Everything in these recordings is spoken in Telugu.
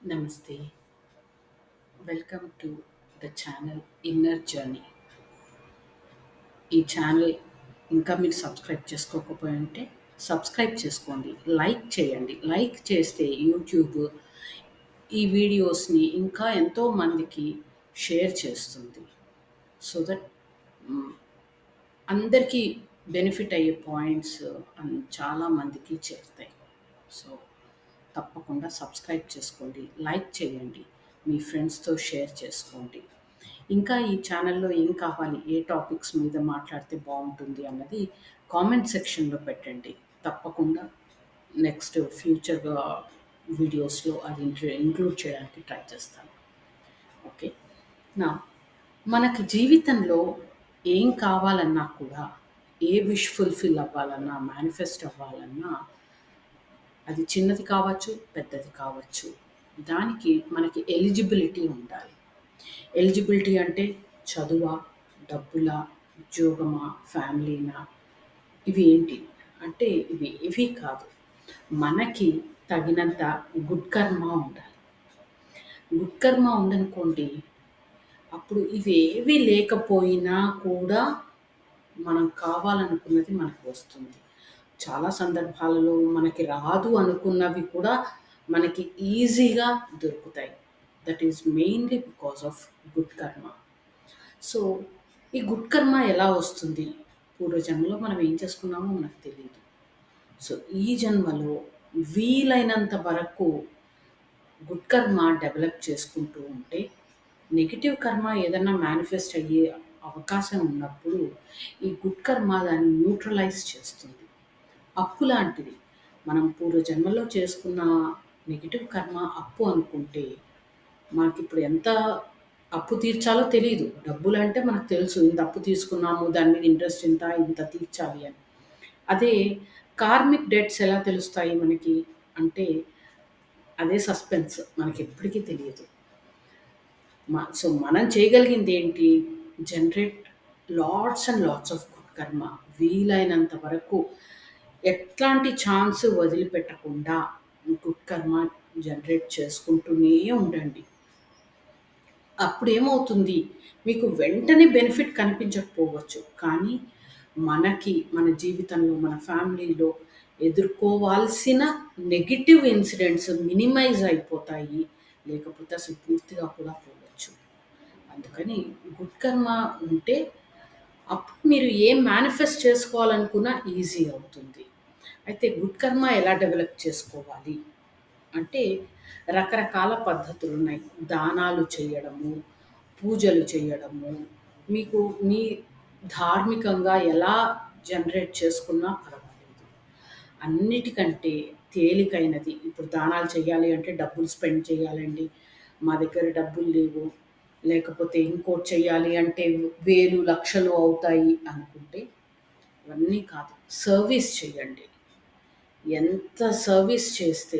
Namaste. Welcome to the channel Inner Journey. ఈ ఛానల్ ఇంకా మీరు సబ్స్క్రైబ్ చేసుకోకపోయి ఉంటే సబ్స్క్రైబ్ చేసుకోండి. లైక్ చేయండి. లైక్ చేస్తే యూట్యూబ్ ఈ వీడియోస్ని ఇంకా ఎంతో మందికి షేర్ చేస్తుంది. సో దట్ అందరికీ బెనిఫిట్ అయ్యే పాయింట్స్ చాలా మందికి చేరుతాయి. సో తప్పకుండా సబ్స్క్రైబ్ చేసుకోండి, లైక్ చేయండి, మీ ఫ్రెండ్స్తో షేర్ చేసుకోండి. ఇంకా ఈ ఛానల్లో ఏం కావాలి, ఏ టాపిక్స్ మీద మాట్లాడితే బాగుంటుంది అన్నది కామెంట్ సెక్షన్లో పెట్టండి. తప్పకుండా నెక్స్ట్ ఫ్యూచర్ వీడియోస్లో అది ఇంక్లూడ్ చేయడానికి ట్రై చేస్తాను. ఓకే. నా మనకి జీవితంలో ఏం కావాలన్నా కూడా, ఏ విష్ ఫుల్ఫిల్ అవ్వాలన్నా, మేనిఫెస్ట్ అవ్వాలన్నా, అది చిన్నది కావచ్చు, పెద్దది కావచ్చు, దానికి మనకి ఎలిజిబిలిటీ ఉండాలి. ఎలిజిబిలిటీ అంటే చదువా, డబ్బులా, ఉద్యోగమా, ఫ్యామిలీనా, ఇవి ఏంటి అంటే ఇవి కాదు. మనకి తగినంత గుడ్ కర్మ ఉండాలి. గుడ్ కర్మ ఉందనుకోండి, అప్పుడు ఇవేవి లేకపోయినా కూడా మనం కావాలనుకున్నది మనకు వస్తుంది. చాలా సందర్భాలలో మనకి రాదు అనుకున్నవి కూడా మనకి ఈజీగా దొరుకుతాయి. That is mainly because of good కర్మ. సో ఈ గుడ్ కర్మ ఎలా వస్తుంది? పూర్వజన్మలో మనం ఏం చేసుకున్నామో మనకు తెలియదు. సో ఈ జన్మలో వీలైనంత వరకు గుడ్ కర్మ డెవలప్ చేసుకుంటూ ఉంటే, నెగిటివ్ కర్మ ఏదన్నా మేనిఫెస్ట్ అయ్యే అవకాశం ఉన్నప్పుడు ఈ గుడ్ కర్మ దాన్ని న్యూట్రలైజ్ చేస్తుంది. అప్పు లాంటిది. మనం పూర్వజన్మలో చేసుకున్న నెగిటివ్ కర్మ అప్పు అనుకుంటే, మనకిప్పుడు ఎంత అప్పు తీర్చాలో తెలీదు. డబ్బులంటే మనకు తెలుసు. ఇంత అప్పు తీసుకున్నాము, దాని మీద ఇంట్రెస్ట్ ఇంత, ఇంత తీర్చాలి అని. అదే కార్మిక్ డెట్స్ ఎలా తెలుస్తాయి మనకి అంటే, అదే సస్పెన్స్. మనకెప్పటికీ తెలియదు. సో మనం చేయగలిగింది ఏంటి? Generate lots and lots of good కర్మ. వీలైనంత వరకు ఎట్లాంటి ఛాన్స్ వదిలిపెట్టకుండా గుడ్ కర్మ జనరేట్ చేసుకుంటూనే ఉండండి. అప్పుడు ఏమవుతుంది? మీకు వెంటనే బెనిఫిట్ కనిపించకపోవచ్చు. కానీ మనకి మన జీవితంలో, మన ఫ్యామిలీలో ఎదుర్కోవాల్సిన నెగెటివ్ ఇన్సిడెంట్స్ మినిమైజ్ అయిపోతాయి. లేకపోతే అసలు పూర్తిగా కూడా పోవచ్చు. అందుకని గుడ్ కర్మ ఉంటే అప్పుడు మీరు ఏం మేనిఫెస్ట్ చేసుకోవాలనుకున్నా ఈజీ అవుతుంది. అయితే గుడ్ కర్మ ఎలా డెవలప్ చేసుకోవాలి అంటే, రకరకాల పద్ధతులున్నాయి. దానాలు చేయడము, పూజలు చేయడము, మీకు మీ ధార్మికంగా ఎలా జనరేట్ చేసుకున్నా పర్వాలేదు. అన్నిటికంటే తేలికైనది, ఇప్పుడు దానాలు చేయాలి అంటే డబ్బులు స్పెండ్ చేయాలండి. మా దగ్గర డబ్బులు లేవు, లేకపోతే ఇంకోటి చేయాలి అంటే వేలు, లక్షలు అవుతాయి అనుకుంటే, ఇవన్నీ కాదు. సర్వీస్ చేయండి. ఎంత సర్వీస్ చేస్తే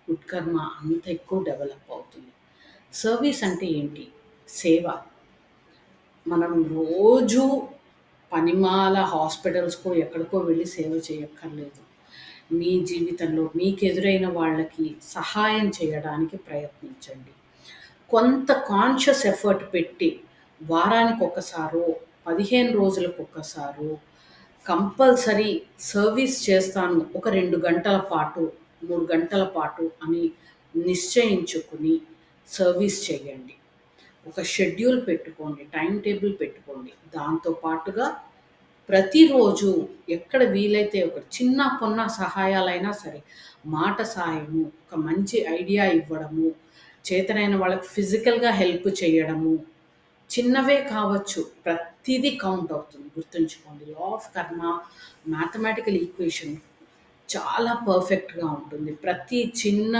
గుడ్ కర్మ అంత ఎక్కువ డెవలప్ అవుతుంది. సర్వీస్ అంటే ఏంటి? సేవ. మనం రోజూ పనిమాల హాస్పిటల్స్‌కో, ఎక్కడికో వెళ్ళి సేవ చేయక్కర్లేదు. మీ జీవితంలో మీకెదురైన వాళ్ళకి సహాయం చేయడానికి ప్రయత్నించండి. కొంత కాన్షియస్ ఎఫర్ట్ పెట్టి వారానికొకసారో, 15 రోజులకొకసారో కంపల్సరీ సర్వీస్ చేస్తాను. ఒక 2 గంటల పాటు, 3 గంటల పాటు అని నిశ్చయించుకుని సర్వీస్ చేయండి. ఒక షెడ్యూల్ పెట్టుకోండి. టైమ్ టేబుల్ పెట్టుకోండి. దాంతో పాటుగా ప్రతిరోజు ఎక్కడ వీలైతే ఒక చిన్న పొన్న సహాయాలైనా సరే, మాట సాయము, ఒక మంచి ఐడియా ఇవ్వడము, చేతనైన వాళ్ళకి ఫిజికల్‌గా హెల్ప్ చేయడము, చిన్నవే కావచ్చు. ప్రతీదీ కౌంట్ అవుతుంది. గుర్తుంచుకోండి. లా ఆఫ్ కర్మ మ్యాథమెటికల్ ఈక్వేషన్ చాలా పర్ఫెక్ట్‌గా ఉంటుంది. ప్రతి చిన్న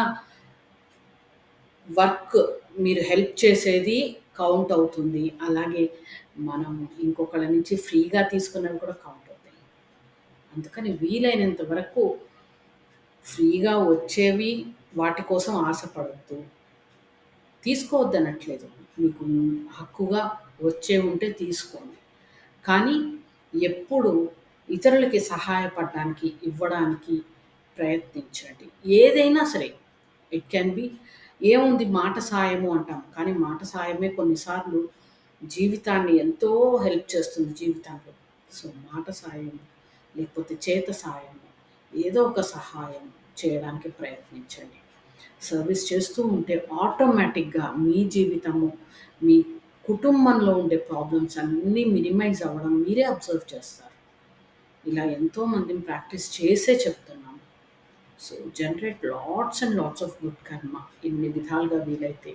వర్క్ మీరు హెల్ప్ చేసేది కౌంట్ అవుతుంది. అలాగే మనం ఇంకొకళ్ళ నుంచి ఫ్రీగా తీసుకున్నవి కూడా కౌంట్ అవుతాయి. అందుకని వీలైనంత వరకు ఫ్రీగా వచ్చేవి వాటి కోసం ఆశపడొద్దు. తీసుకోవద్దనట్లేదు. మీకు హక్కుగా వచ్చే ఉంటే తీసుకోండి. కానీ ఎప్పుడు ఇతరులకి సహాయపడడానికి, ఇవ్వడానికి ప్రయత్నించండి. ఏదైనా సరే, ఇట్ కెన్ బి ఏముంది మాట సాయము అంటాం. కానీ మాట సాయమే కొన్నిసార్లు జీవితాన్ని ఎంతో హెల్ప్ చేస్తుంది జీవితంలో. సో, మాట సాయం లేకపోతే చేత సాయం ఏదో ఒక సహాయం చేయడానికి ప్రయత్నించండి. సర్వీస్ చేస్తూ ఉంటే ఆటోమేటిక్‌గా మీ జీవితము, మీ కుటుంబంలో ఉండే ప్రాబ్లమ్స్ అన్నీ మినిమైజ్ అవ్వడం మీరే అబ్జర్వ్ చేస్తారు. ఇలా ఎంతో మందిని ప్రాక్టీస్ చేసే చెప్తున్నాను. So, generate lots and lots of good కర్మ ఇన్ని విధాలుగా వీలైతే.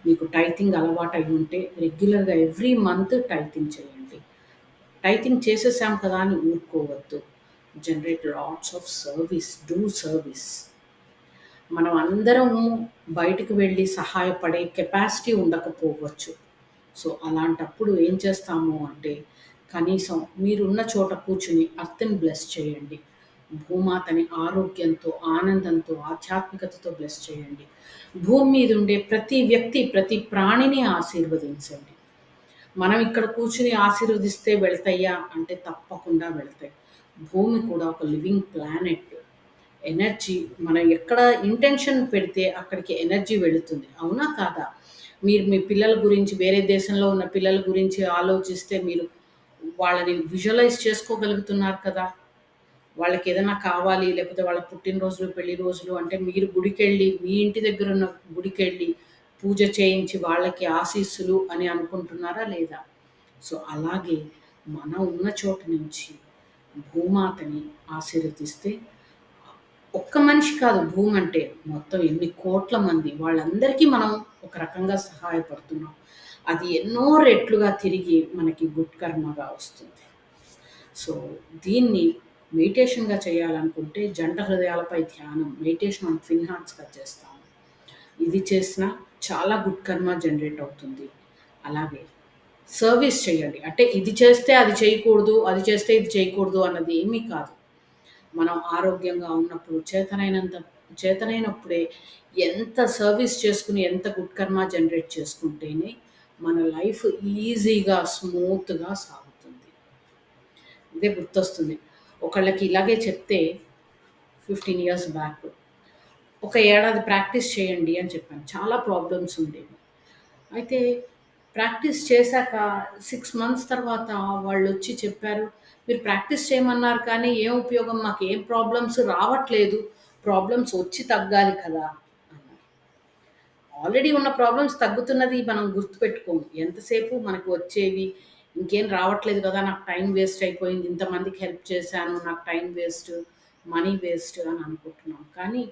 మీకు టైతింగ్ అలవాటయ్యి ఉంటే రెగ్యులర్‌గా ఎవ్రీ మంత్ టైతింగ్ చేయండి. టైతింగ్ చేసేసాం కదా అని ఊరుకోవద్దు. Generate lots of service. Do service. మనం అందరము బయటికి వెళ్ళి సహాయపడే కెపాసిటీ ఉండకపోవచ్చు. సో, అలాంటప్పుడు ఏం చేస్తాము అంటే, కనీసం మీరున్న చోట కూర్చొని అర్త్‌ని బ్లెస్ చేయండి. భూమాతని ఆరోగ్యంతో, ఆనందంతో, ఆధ్యాత్మికతతో బ్లెస్ చేయండి. భూమి మీద ఉండే ప్రతి వ్యక్తి, ప్రతి ప్రాణిని ఆశీర్వదించండి. మనం ఇక్కడ కూర్చొని ఆశీర్వదిస్తే వెళ్తాయా అంటే తప్పకుండా వెళ్తాయి. భూమి కూడా ఒక లివింగ్ ప్లానెట్. ఎనర్జీ మనం ఎక్కడ ఇంటెన్షన్ పెడితే అక్కడికి ఎనర్జీ వెళుతుంది. అవునా? కాదా? మీరు మీ పిల్లల గురించి వేరే దేశంలో ఉన్న పిల్లల గురించి ఆలోచిస్తే మీరు వాళ్ళని విజువలైజ్ చేసుకోగలుగుతున్నారు కదా! వాళ్ళకేదైనా కావాలి లేకపోతే వాళ్ళ పుట్టినరోజులు, పెళ్లి రోజులు అంటే మీరు గుడికెళ్ళి మీ ఇంటి దగ్గరున్న గుడికెళ్ళి పూజ చేయించి వాళ్ళకి ఆశీస్సులు అని అనుకుంటున్నారా లేదా? సో, అలాగే మనం ఉన్న చోట నుంచి భూమాతని ఆశీర్వదిస్తే ఒక్క మనిషి కాదు భూమంటే. మొత్తం ఎన్ని కోట్ల మంది వాళ్ళందరికీ మనం ఒక రకంగా సహాయపడుతున్నాం. అది ఎన్నో రెట్లుగా తిరిగి మనకి గుడ్ కర్మగా వస్తుంది. సో, దీన్ని మెడిటేషన్‌గా చేయాలనుకుంటే జంట హృదయాలపై ధ్యానం మెడిటేషన్ ఆన్ ట్విన్ హార్ట్స్‌గా చేస్తాము. ఇది చేసినా చాలా గుడ్ కర్మ జనరేట్ అవుతుంది. అలాగే సర్వీస్ చేయండి. అంటే ఇది చేస్తే అది చేయకూడదు, అది చేస్తే ఇది చేయకూడదు అన్నది ఏమీ కాదు. మనం ఆరోగ్యంగా ఉన్నప్పుడు చేతనైనప్పుడే ఎంత సర్వీస్ చేసుకుని, ఎంత గుడ్ కర్మ జనరేట్ చేసుకుంటేనే మన లైఫ్ ఈజీగా, స్మూత్‌గా సాగుతుంది. ఇదే గుర్తొస్తుంది. ఒకళ్ళకి ఇలాగే చెప్తే 15 ఇయర్స్ బ్యాక్ ఒక ఏడాది ప్రాక్టీస్ చేయండి అని చెప్పాను. చాలా ప్రాబ్లమ్స్ ఉండేవి. అయితే ప్రాక్టీస్ చేశాక 6 మంత్స్ తర్వాత వాళ్ళొచ్చి చెప్పారు, "మీరు ప్రాక్టీస్ చేయమన్నారు కానీ ఏం ఉపయోగం? మాకేం ప్రాబ్లమ్స్ రావట్లేదు. ప్రాబ్లమ్స్ వచ్చి తగ్గాలి కదా!" అన్నారు. ఆల్రెడీ ఉన్న ప్రాబ్లమ్స్ తగ్గుతున్నది మనం గుర్తుపెట్టుకోము. ఎంతసేపు మనకు వచ్చేవి, ఇంకేం రావట్లేదు కదా! నాకు టైం వేస్ట్ అయిపోయింది. ఇంతమందికి హెల్ప్ చేశాను. నాకు టైం వేస్ట్, మనీ వేస్ట్ అని అనుకుంటున్నాం. కానీ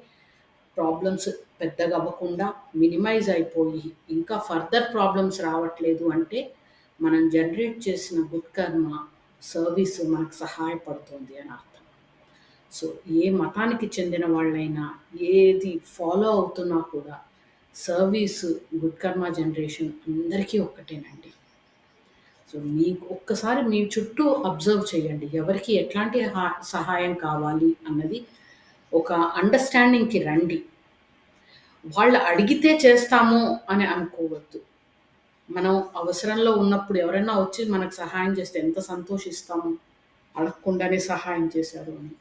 ప్రాబ్లమ్స్ పెద్దగా అవ్వకుండా మినిమైజ్ అయిపోయి, ఇంకా ఫర్దర్ ప్రాబ్లమ్స్ రావట్లేదు అంటే, మనం జనరేట్ చేసిన గుడ్ కర్మ, సర్వీస్ మనకు సహాయపడుతుంది అని అర్థం. సో, ఏ మతానికి చెందిన వాళ్ళైనా, ఏది ఫాలో అవుతున్నా కూడా సర్వీసు, గుడ్ కర్మ జనరేషన్ అందరికీ ఒక్కటేనండి. సో, మీకు ఒక్కసారి మీ చుట్టూ అబ్జర్వ్ చేయండి. ఎవరికి ఎట్లాంటి సహాయం కావాలి అన్నది ఒక అండర్‌స్టాండింగ్‌కి రండి. వాళ్ళు అడిగితే చేస్తాము అని అనుకోవద్దు. మనం అవసరంలో ఉన్నప్పుడు ఎవరైనా వచ్చి మనకు సహాయం చేస్తే ఎంత సంతోషిస్తాము. అడగకుండానే సహాయం చేశారు అని.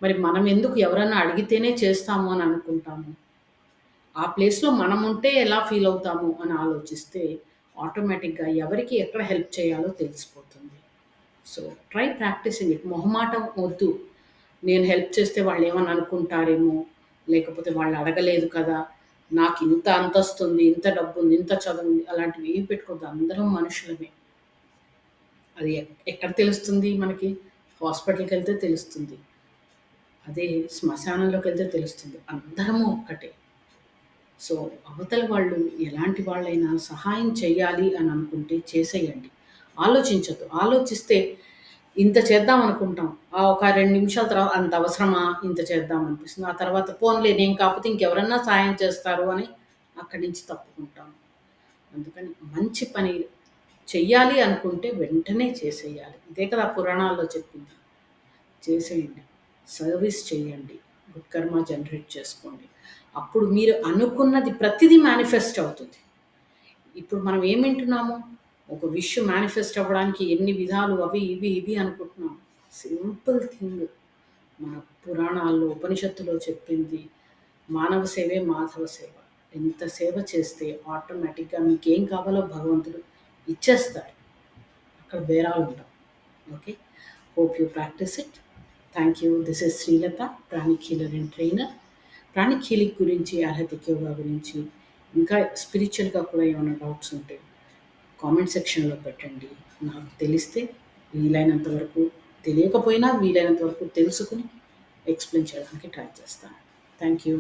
మరి మనం ఎందుకు ఎవరన్నా అడిగితేనే చేస్తాము అని అనుకుంటాము. ఆ ప్లేస్‌లో మనముంటే ఎలా ఫీల్ అవుతాము అని ఆలోచిస్తే ఆటోమేటిక్‌గా ఎవరికి ఎక్కడ హెల్ప్ చేయాలో తెలిసిపోతుంది. So, try practising it. మొహమాటం వద్దు. నేను హెల్ప్ చేస్తే వాళ్ళేమన్నా అనుకుంటారేమో, లేకపోతే వాళ్ళు అడగలేదు కదా! నాకింత అంతస్తుంది, ఇంత డబ్బుంది, ఇంత చదువుంది అలాంటివి ఏం పెట్టుకోవద్దు. అందరం మనుషులమే. అది ఎక్కడ తెలుస్తుంది మనకి? హాస్పిటల్‌కెళ్తే తెలుస్తుంది. అదే శ్మశానంలోకెళ్తే తెలుస్తుంది. అందరము ఒక్కటే. సో, అవతల వాళ్ళు ఎలాంటి వాళ్ళైనా సహాయం చేయాలి అని అనుకుంటే చేసేయండి. ఆలోచించొద్దు. ఆలోచిస్తే ఇంత చేద్దాం అనుకుంటాం. ఒక 2 నిమిషాల తర్వాత అంత అవసరమా? ఇంత చేద్దాం అనిపిస్తుంది. ఆ తర్వాత పోన్లే నేను కాకపోతే ఇంకెవరన్నా సాయం చేస్తారు అని అక్కడి నుంచి తప్పుకుంటాం. అందుకని మంచి పని చెయ్యాలి అనుకుంటే వెంటనే చేసేయాలి. ఇదే కదా పురాణాల్లో చెప్పింది. చేసేయండి. సర్వీస్ చేయండి. గుడ్ కర్మ జనరేట్ చేసుకోండి. అప్పుడు మీరు అనుకున్నది ప్రతిదీ మేనిఫెస్ట్ అవుతుంది. ఇప్పుడు మనం ఏం వింటున్నాము? ఒక విష్ మేనిఫెస్ట్ అవ్వడానికి ఎన్ని విధాలు అవి, ఇవి, ఇవి అనుకుంటున్నాం. Simple thing. మన పురాణాల్లో, ఉపనిషత్తులో చెప్పింది మానవ సేవే మాధవ సేవ. ఎంత సేవ చేస్తే ఆటోమేటిక్‌గా మీకేం కావాలో భగవంతుడు ఇచ్చేస్తాడు. అక్కడ బేరాలు ఉండవు. Okay. Hope you practice it. Thank you. This is Srilatha, pranic healer and trainer. Pranic healing గురించి, ఆధ్యాత్మిక యోగా గురించి, ఇంకా స్పిరిచువల్‌గా కూడా ఏమైనా డౌట్స్ ఉంటే కామెంట్ సెక్షన్‌లో పెట్టండి. నాకు తెలిస్తే వీలైనంత వరకు, తెలియకపోయినా వీలైనంత వరకు తెలుసుకొని ఎక్స్‌ప్లెయిన్ చేయడానికి ట్రై చేస్తాను. Thank you.